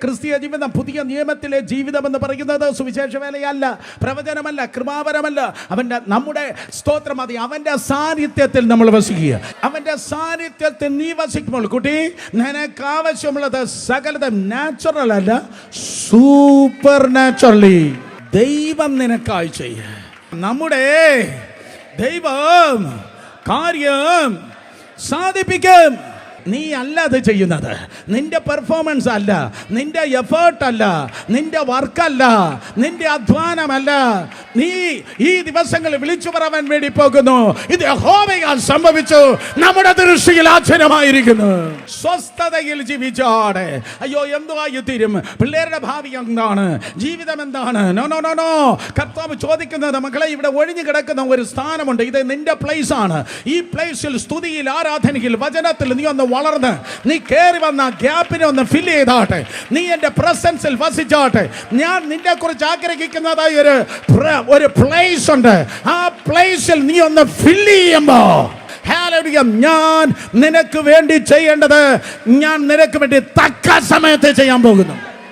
ക്രിസ്തീയ ജീവിതം, പുതിയ നിയമത്തിലെ ജീവിതം എന്ന് പറയുന്നത് സുവിശേഷ വേലയല്ല, പ്രവചനമല്ല, കൃപാവരമല്ല. നമ്മുടെ സ്തോത്രം മതി. അവന്റെ സാന്നിധ്യത്തിൽ നമ്മൾ വസിക്കുക. അവന്റെ സാന്നിധ്യത്തിൽ നീ വസിക്കുമ്പോൾ കുട്ടി, നിനക്ക് ആവശ്യമുള്ളത് സകലതും നാച്ചുറൽ അല്ല, സൂപ്പർ നാച്ചുറലി ദൈവം നിനക്കായി ചെയ്യ. നമ്മുടെ ദൈവം കാര്യം സാധിപ്പിക്കും. നീ അല്ല അത് ചെയ്യുന്നത്. നിന്റെ പെർഫോമൻസ് അല്ല, നിന്റെ എഫേർട്ട് അല്ല, നിന്റെ വർക്കല്ല, നിന്റെ അധ്വാനമല്ല. നീ ഈ ദിവസങ്ങളിൽ വിളിച്ചു പറയാൻ വേണ്ടി പോകുന്നു. ഇത് യഹോവയാൽ സംഭവിച്ചു, നമ്മുടെ ദൃഷ്ടിയിൽ ആശ്ചര്യമായിരിക്കുന്നു. സ്വസ്ഥതയിൽ ജീവിച്ചാടെ അയ്യോ എന്തുവായി തീരും, പിള്ളേരുടെ ഭാവി എന്താണ്, ജീവിതം എന്താണ്? No no no no. കർത്താവ് ചോദിക്കുന്നത്, മക്കളെ, ഇവിടെ ഒഴിഞ്ഞു കിടക്കുന്ന ഒരു സ്ഥാനമുണ്ട്, ഇത് നിന്റെ പ്ലേസ് ആണ്. ഈ പ്ലേസിൽ സ്തുതിയിൽ, ആരാധനയിൽ, വചനത്തിൽ നീ ഒന്ന് വളർന്ന് നീ കയറി വന്ന ഗ്യാപ്പിനെ ഒന്ന് ഫില്ല് ചെയ്താട്ടെ. നീ എൻ്റെ പ്രസൻസിൽ വസിച്ചാട്ടെ. ഞാൻ നിന്നെ കുറിച്ച് ആഗ്രഹിക്കുന്നതായി ഒരു പ്ലേസ് ഉണ്ട്. ആ പ്ലേസിൽ നീ ഒന്ന് ഫില്ല് ചെയ്യുമ്പോ, ഞാൻ നിനക്ക് വേണ്ടി ചെയ്യേണ്ടത് ഞാൻ നിനക്ക് വേണ്ടി തക്ക സമയത്ത് ചെയ്യാൻ പോകുന്നു.